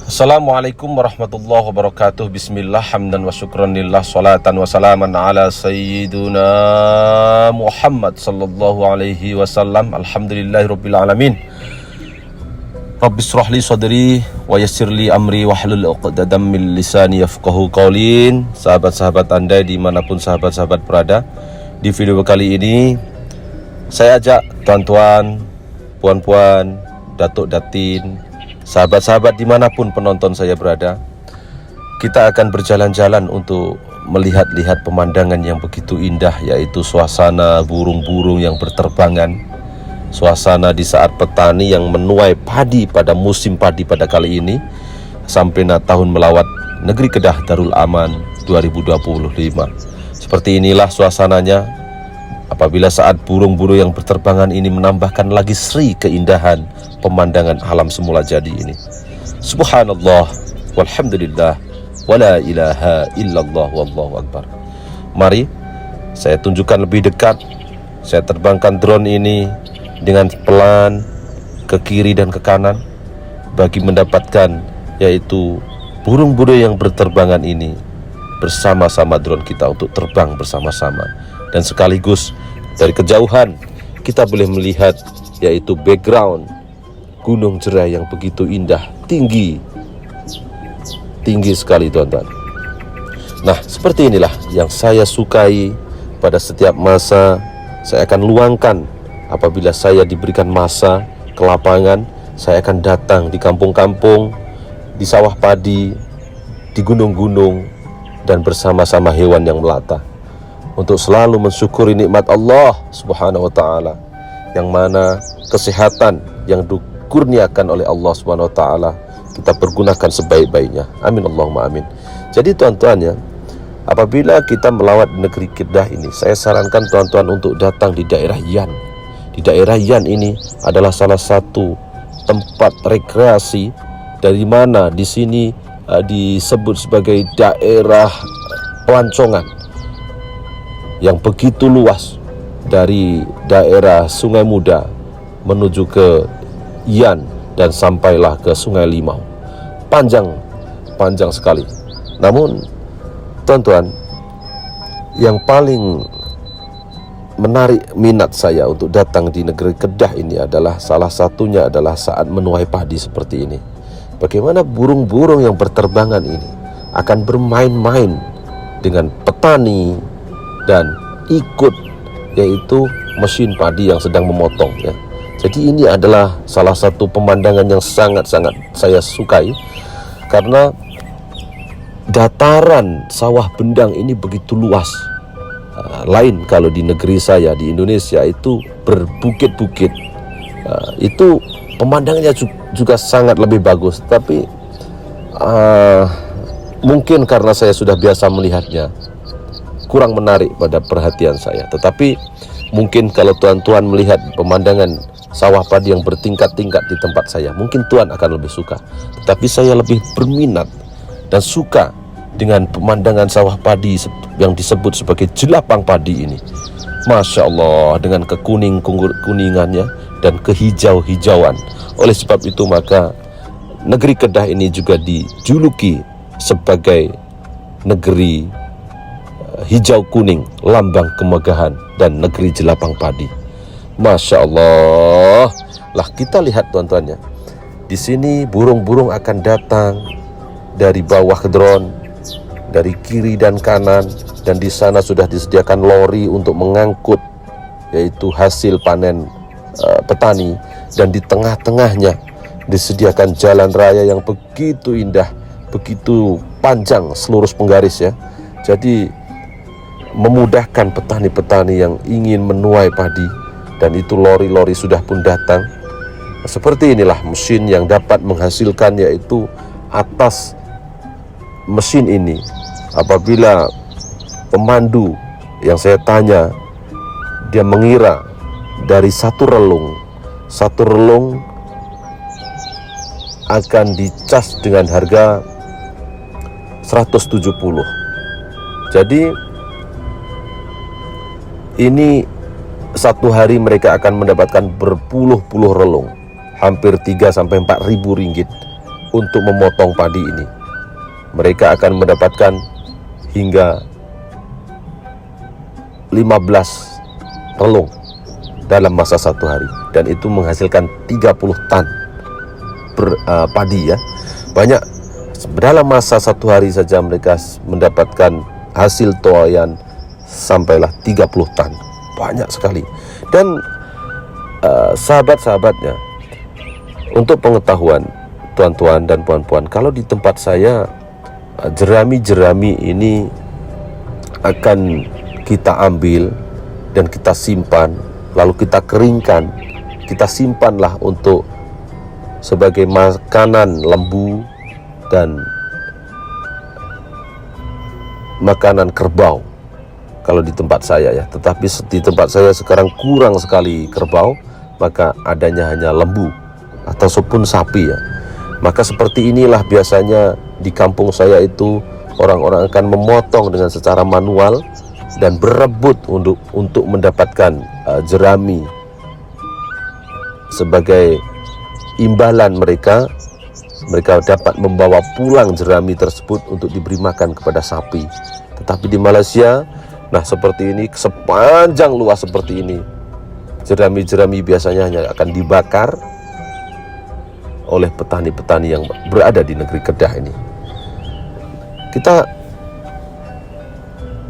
Assalamualaikum warahmatullahi wabarakatuh. Bismillah, hamdan wa syukranillah, salatan wa salaman ala sayyiduna Muhammad sallallahu alaihi wasallam. Alhamdulillahirabbil alamin. Rabbi shrah li sadri wa yassir li amri wahlul 'uqdatam min lisani yafqahu qaulin. Sahabat-sahabat Anda dimanapun sahabat-sahabat berada, di video kali ini saya ajak tuan-tuan, puan-puan, datuk datin, sahabat-sahabat dimanapun penonton saya berada, kita akan berjalan-jalan untuk melihat-lihat pemandangan yang begitu indah, yaitu suasana burung-burung yang berterbangan, suasana di saat petani yang menuai padi pada musim padi pada kali ini, sampai tahun melawat negeri Kedah Darul Aman 2025. Seperti inilah suasananya apabila saat burung-burung yang berterbangan ini menambahkan lagi seri keindahan pemandangan alam semula jadi ini. Subhanallah walhamdulillah wala ilaha illallah wallahu akbar. Mari saya tunjukkan lebih dekat. Saya terbangkan drone ini dengan pelan ke kiri dan ke kanan bagi mendapatkan yaitu burung-burung yang berterbangan ini bersama-sama drone kita untuk terbang bersama-sama. Dan sekaligus dari kejauhan kita boleh melihat yaitu background Gunung Jerai yang begitu indah, tinggi sekali tuan-tuan. Nah, seperti inilah yang saya sukai pada setiap masa. Saya akan luangkan apabila saya diberikan masa ke lapangan. Saya akan datang di kampung-kampung, di sawah padi, di gunung-gunung, dan bersama-sama hewan yang melata, untuk selalu mensyukuri nikmat Allah Subhanahu wa taala, yang mana kesehatan yang dikurniakan oleh Allah Subhanahu wa taala kita pergunakan sebaik-baiknya. Amin Allahumma amin. Jadi tuan-tuan ya, apabila kita melawat negeri Kedah ini, saya sarankan tuan-tuan untuk datang di daerah Yan. Di daerah Yan ini adalah salah satu tempat rekreasi dari mana di sini disebut sebagai daerah pelancongan yang begitu luas, dari daerah Sungai Muda menuju ke Yan dan sampailah ke Sungai Limau. Panjang sekali. Namun tuan-tuan, yang paling menarik minat saya untuk datang di negeri Kedah ini adalah salah satunya adalah saat menuai padi seperti ini. Bagaimana burung-burung yang berterbangan ini akan bermain-main dengan petani dan ikut yaitu mesin padi yang sedang memotong ya. Jadi ini adalah salah satu pemandangan yang sangat-sangat saya sukai, karena dataran sawah bendang ini begitu luas. Lain kalau di negeri saya di Indonesia itu berbukit-bukit, itu pemandangannya juga sangat lebih bagus. Tapi mungkin karena saya sudah biasa melihatnya, kurang menarik pada perhatian saya. Tetapi mungkin kalau tuan-tuan melihat pemandangan sawah padi yang bertingkat-tingkat di tempat saya, mungkin tuan akan lebih suka. Tetapi saya lebih berminat dan suka dengan pemandangan sawah padi yang disebut sebagai jelapang padi ini. Masya Allah, dengan kekuningannya dan kehijau-hijauan. Oleh sebab itu maka negeri Kedah ini juga dijuluki sebagai negeri hijau kuning, lambang kemegahan, dan negeri jelapang padi. Masya Allah. Lah kita lihat tuan-tuan ya, di sini burung-burung akan datang dari bawah ke drone, dari kiri dan kanan, dan di sana sudah disediakan lori untuk mengangkut yaitu hasil panen petani, dan di tengah-tengahnya disediakan jalan raya yang begitu indah, begitu panjang seluruh penggaris ya. Jadi memudahkan petani-petani yang ingin menuai padi, dan itu lori-lori sudah pun datang. Seperti inilah mesin yang dapat menghasilkan, yaitu atas mesin ini apabila pemandu yang saya tanya, dia mengira dari satu relung akan dicas dengan harga 170. Jadi ini satu hari mereka akan mendapatkan berpuluh-puluh relung, hampir 3 sampai 4 ribu ringgit untuk memotong padi ini. Mereka akan mendapatkan hingga 15 relung dalam masa 1 hari, dan itu menghasilkan 30 tan padi ya. Banyak. Dalam masa 1 hari saja mereka mendapatkan hasil tuaian sampailah 30 tan. Banyak sekali. Dan sahabat-sahabatnya, untuk pengetahuan tuan-tuan dan puan-puan, kalau di tempat saya jerami-jerami ini akan kita ambil dan kita simpan, lalu kita keringkan, kita simpanlah untuk sebagai makanan lembu dan makanan kerbau kalau di tempat saya ya. Tetapi di tempat saya sekarang kurang sekali kerbau, maka adanya hanya lembu ataupun sapi ya. Maka seperti inilah biasanya di kampung saya itu orang-orang akan memotong dengan secara manual dan berebut untuk mendapatkan jerami sebagai imbalan mereka. Mereka dapat membawa pulang jerami tersebut untuk diberi makan kepada sapi. Tetapi di Malaysia, nah seperti ini, sepanjang luas seperti ini, jerami-jerami biasanya hanya akan dibakar oleh petani-petani yang berada di negeri Kedah ini. Kita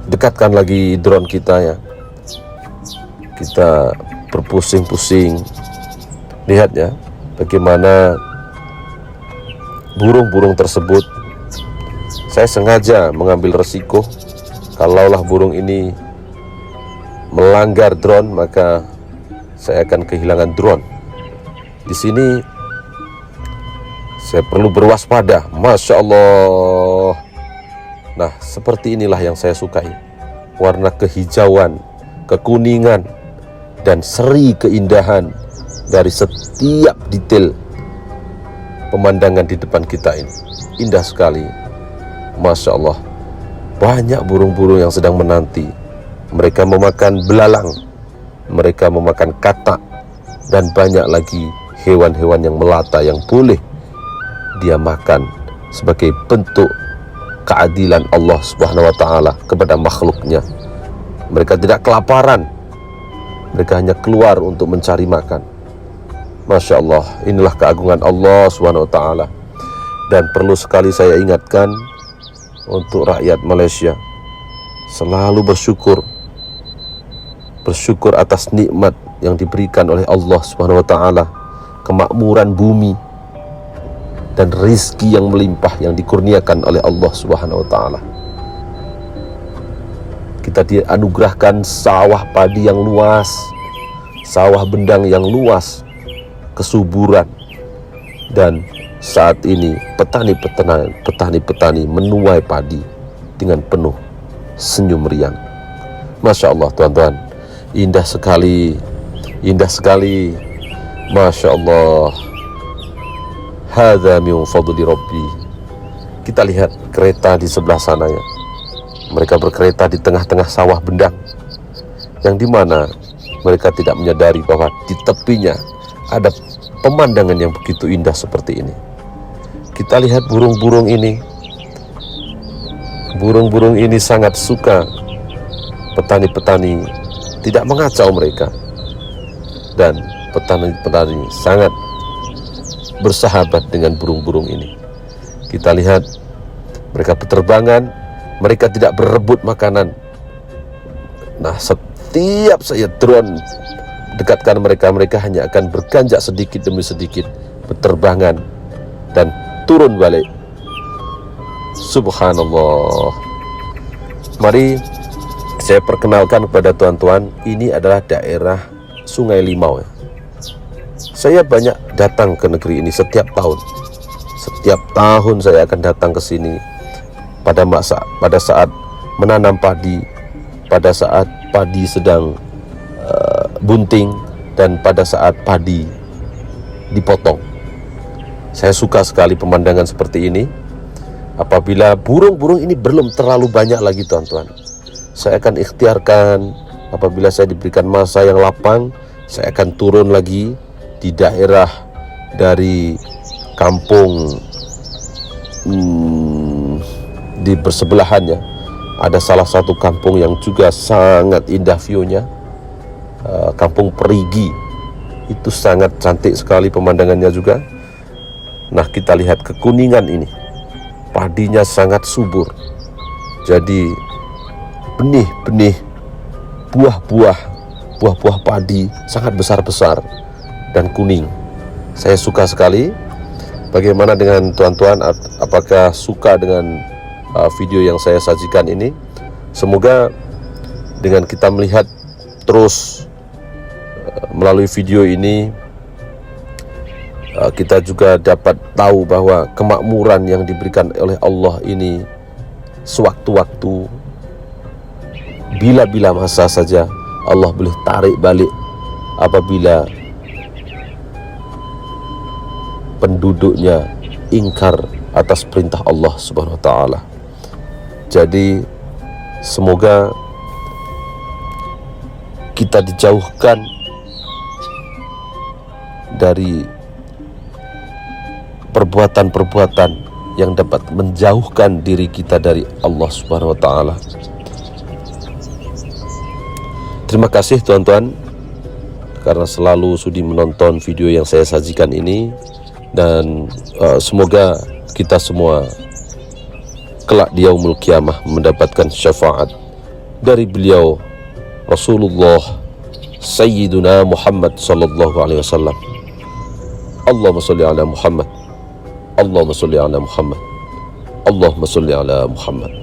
dekatkan lagi drone kita ya. Kita berpusing-pusing, lihat ya bagaimana burung-burung tersebut. Saya sengaja mengambil resiko, kalaulah burung ini melanggar drone, maka saya akan kehilangan drone. Di sini saya perlu berwaspada. Masya Allah. Nah, seperti inilah yang saya sukai. Warna kehijauan, kekuningan, dan seri keindahan dari setiap detail pemandangan di depan kita ini. Indah sekali. Masya Allah. Banyak burung-burung yang sedang menanti. Mereka memakan belalang, mereka memakan katak, dan banyak lagi hewan-hewan yang melata yang boleh dia makan sebagai bentuk keadilan Allah Subhanahu wa ta'ala kepada makhluknya. Mereka tidak kelaparan, mereka hanya keluar untuk mencari makan. Masya Allah, inilah keagungan Allah Subhanahu wa ta'ala. Dan perlu sekali saya ingatkan untuk rakyat Malaysia, selalu bersyukur atas nikmat yang diberikan oleh Allah Subhanahu wa ta'ala, kemakmuran bumi dan rizki yang melimpah yang dikurniakan oleh Allah Subhanahu wa ta'ala. Kita dianugerahkan sawah padi yang luas, sawah bendang yang luas, kesuburan, dan saat ini petani-petani menuai padi dengan penuh senyum riang. Masya Allah tuan-tuan, indah sekali, Masya Allah. Hadza min fadli Rabbi. Kita lihat kereta di sebelah sana ya. Mereka berkereta di tengah-tengah sawah bendang, yang dimana mereka tidak menyadari bahwa di tepinya ada pemandangan yang begitu indah seperti ini. Kita lihat burung-burung ini. Burung-burung ini sangat suka. Petani-petani tidak mengacau mereka, dan petani-petani sangat bersahabat dengan burung-burung ini. Kita lihat mereka berterbangan, mereka tidak berebut makanan. Nah, setiap saya drone dekatkan mereka, mereka hanya akan berganjak sedikit demi sedikit, berterbangan dan turun balik. Subhanallah. Mari saya perkenalkan kepada tuan-tuan, ini adalah daerah Sungai Limau ya. Saya banyak datang ke negeri ini setiap tahun. Setiap tahun saya akan datang ke sini pada saat menanam padi, pada saat padi sedang bunting, dan pada saat padi dipotong. Saya suka sekali pemandangan seperti ini. Apabila burung-burung ini belum terlalu banyak lagi tuan-tuan, saya akan ikhtiarkan, apabila saya diberikan masa yang lapang, saya akan turun lagi di daerah dari kampung Di bersebelahannya ada salah satu kampung yang juga sangat indah view-nya, Kampung Perigi. Itu sangat cantik sekali pemandangannya juga. Nah, kita lihat kekuningan ini, padinya sangat subur. Jadi benih-benih buah-buah padi sangat besar-besar dan kuning. Saya suka sekali. Bagaimana dengan tuan-tuan, apakah suka dengan video yang saya sajikan ini? Semoga dengan kita melihat terus melalui video ini, kita juga dapat tahu bahwa kemakmuran yang diberikan oleh Allah ini sewaktu-waktu, bila-bila masa saja Allah boleh tarik balik apabila penduduknya ingkar atas perintah Allah Subhanahu wa taala. Jadi semoga kita dijauhkan dari perbuatan-perbuatan yang dapat menjauhkan diri kita dari Allah Subhanahu wa taala. Terima kasih tuan-tuan karena selalu sudi menonton video yang saya sajikan ini, dan semoga kita semua kelak di yaumul kiamah mendapatkan syafaat dari beliau Rasulullah Sayyiduna Muhammad sallallahu alaihi wasallam. Allahumma sholli ala Muhammad, Allahumma sholli ala Muhammad, Allahumma sholli ala Muhammad.